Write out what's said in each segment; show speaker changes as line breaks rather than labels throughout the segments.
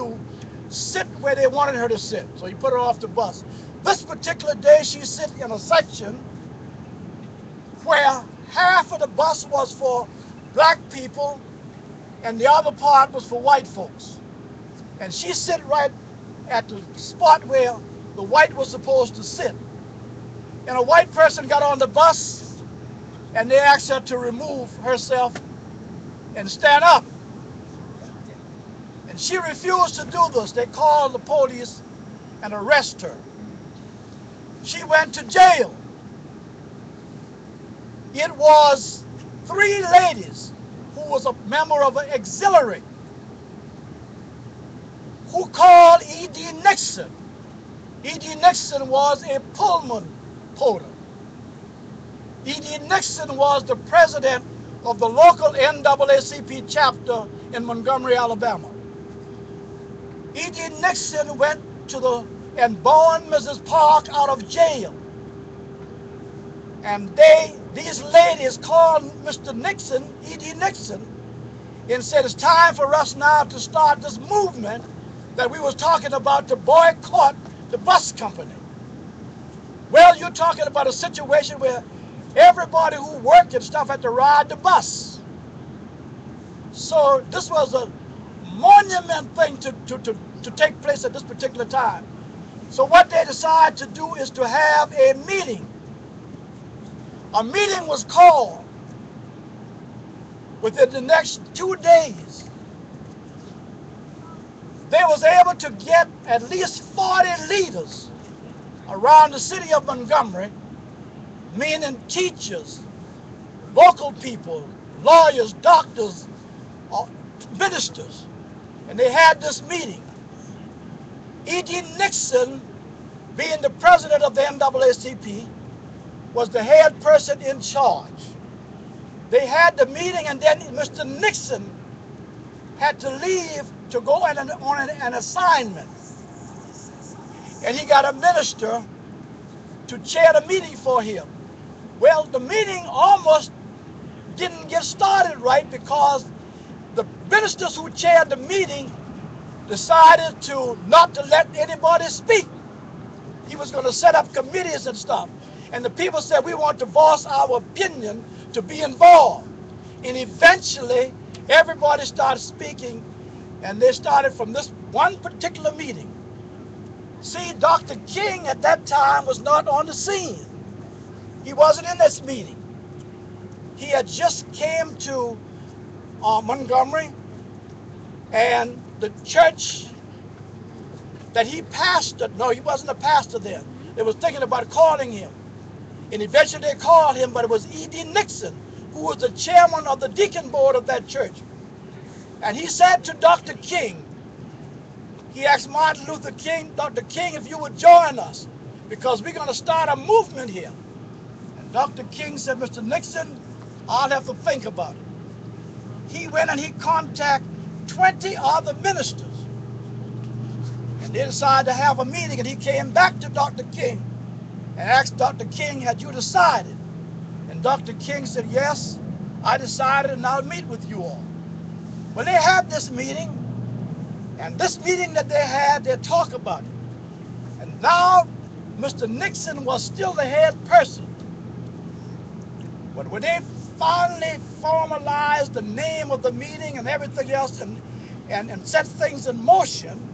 to sit where they wanted her to sit. So he put her off the bus. This particular day, she sit in a section where half of the bus was for black people and the other part was for white folks. And she sit right at the spot where the white was supposed to sit. And a white person got on the bus and they asked her to remove herself and stand up. And she refused to do this. They called the police and arrested her. She went to jail. It was 3 ladies who was a member of an auxiliary who called E.D. Nixon. E.D. Nixon was a Pullman porter. E.D. Nixon was the president of the local NAACP chapter in Montgomery, Alabama. E.D. Nixon went to and borrowed Mrs. Park out of jail. And these ladies called Mr. Nixon, E.D. Nixon, and said it's time for us now to start this movement that we was talking about to boycott the bus company. Well, you're talking about a situation where everybody who worked and stuff had to ride the bus. So this was a monument thing to take place at this particular time. So what they decided to do is to have a meeting. A meeting was called within the next 2 days. They was able to get at least 40 leaders around the city of Montgomery, meaning teachers, local people, lawyers, doctors, ministers, and they had this meeting. E.D. Nixon, being the president of the NAACP, was the head person in charge. They had the meeting, and then Mr. Nixon had to leave to go on an assignment. And he got a minister to chair the meeting for him. Well, the meeting almost didn't get started right because the ministers who chaired the meeting decided not to let anybody speak. He was going to set up committees and stuff. And the people said, we want to voice our opinion to be involved. And eventually, everybody started speaking, and they started from this one particular meeting. See, Dr. King at that time was not on the scene. He wasn't in this meeting. He had just came to Montgomery, and the church that he pastored, no, he wasn't a pastor then. They was thinking about calling him. And eventually they called him, but it was E.D. Nixon, who was the chairman of the deacon board of that church. And he said to Dr. King, he asked Martin Luther King, Dr. King, if you would join us, because we're going to start a movement here. And Dr. King said, Mr. Nixon, I'll have to think about it. He went and he contacted 20 other ministers. And they decided to have a meeting, and he came back to Dr. King and asked Dr. King, had you decided? And Dr. King said, yes, I decided, and I'll meet with you all. Well, they had this meeting, and this meeting that they had, they talked about it. And now, Mr. Nixon was still the head person. But when they finally formalized the name of the meeting and everything else and set things in motion,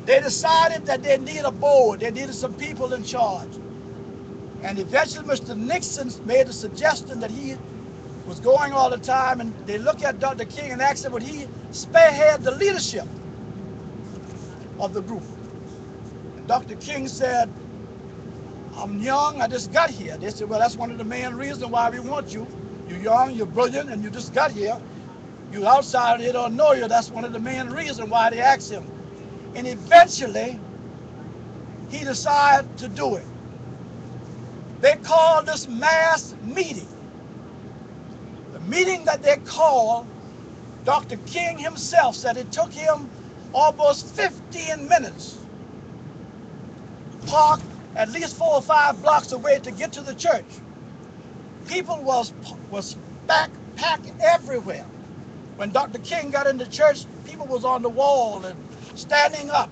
they decided that they needed a board. They needed some people in charge. And eventually Mr. Nixon made a suggestion that he was going all the time, and they looked at Dr. King and asked him would he spearhead the leadership of the group. And Dr. King said, I'm young, I just got here. They said, well, that's one of the main reasons why we want you. You're young, you're brilliant, and you just got here. You outside, they don't know you. That's one of the main reasons why they asked him. And eventually, he decided to do it. They called this mass meeting. The meeting that they called, Dr. King himself said it took him almost 15 minutes to park at least 4 or 5 blocks away to get to the church. People was packed everywhere. When Dr. King got into church, people was on the wall and standing up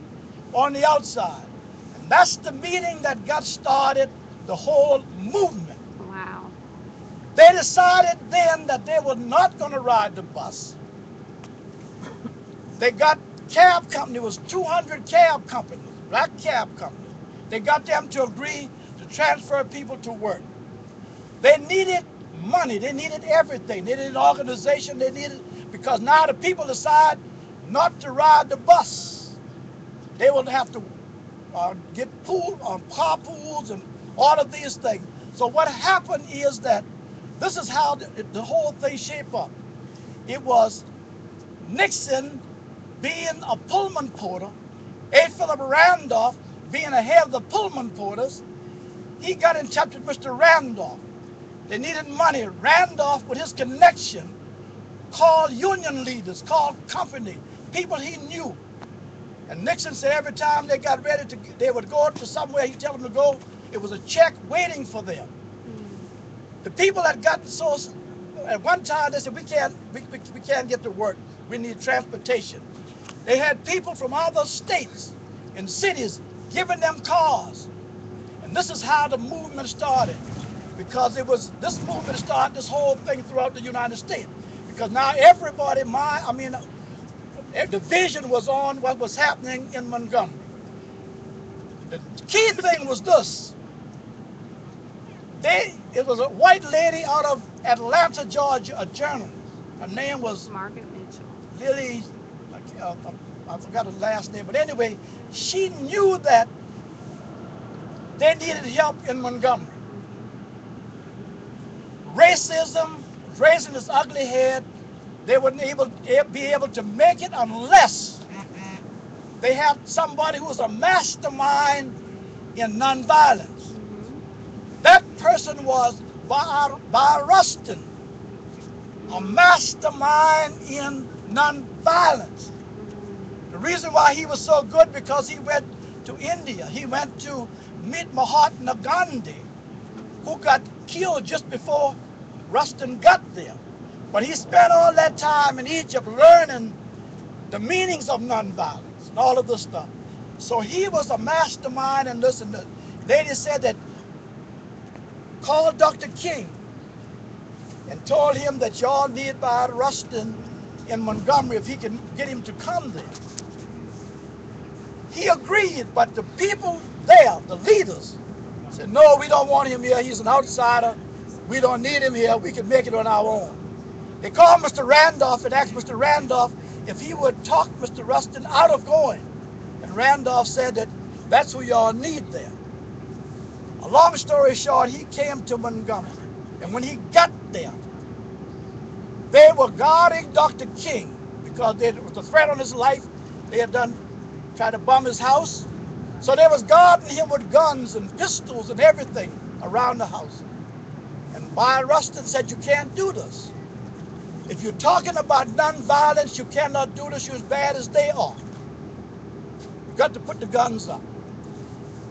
on the outside. And that's the meeting that got started the whole movement.
Wow.
They decided then that they were not going to ride the bus. They got cab company, it was 200 cab companies, black cab companies. They got them to agree to transfer people to work. They needed money, they needed everything. They needed an organization, they needed, because now the people decide not to ride the bus. They will have to get carpools and all of these things. So what happened is that this is how the whole thing shaped up. It was Nixon being a Pullman porter, A. Philip Randolph being a head of the Pullman porters. He got in touch with Mr. Randolph. They needed money. Randolph, with his connection, called union leaders, called company, people he knew. And Nixon said every time they got ready to, they would go to somewhere, he'd tell them to go, it was a check waiting for them. The people that got so, at one time they said, we can't get to work. We need transportation. They had people from other states and cities giving them cars. And this is how the movement started. Because it was, this movement started this whole thing throughout the United States. Because now everybody, the vision was on what was happening in Montgomery. The key thing was this. It was a white lady out of Atlanta, Georgia, a journalist. Her name was
Margaret Mitchell.
Lily, I forgot her last name, but anyway, she knew that they needed help in Montgomery. Racism was raising its ugly head. They wouldn't be able to make it unless they had somebody who was a mastermind in nonviolence. That person was Bar Rustin, a mastermind in nonviolence. The reason why he was so good because he went to India. He went to meet Mahatma Gandhi, who got killed just before Rustin got there. But he spent all that time in Egypt learning the meanings of nonviolence and all of this stuff. So he was a mastermind in this and that. Lady said that, called Dr. King and told him that y'all need by Rustin in Montgomery if he can get him to come there. He agreed, but the people there, the leaders, said, no, we don't want him here. He's an outsider. We don't need him here. We can make it on our own. They called Mr. Randolph and asked Mr. Randolph if he would talk Mr. Rustin out of going. And Randolph said that that's who y'all need there. A long story short, he came to Montgomery. And when he got there, they were guarding Dr. King because there was a threat on his life. They had tried to bomb his house. So they was guarding him with guns and pistols and everything around the house. And Bar Rustin said, you can't do this. If you're talking about nonviolence, you cannot do this. You're as bad as they are. You got to put the guns up.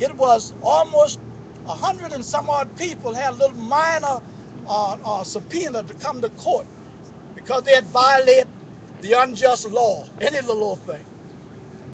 It was almost 100 and some odd people had a little minor subpoena to come to court because they had violated the unjust law, any little thing.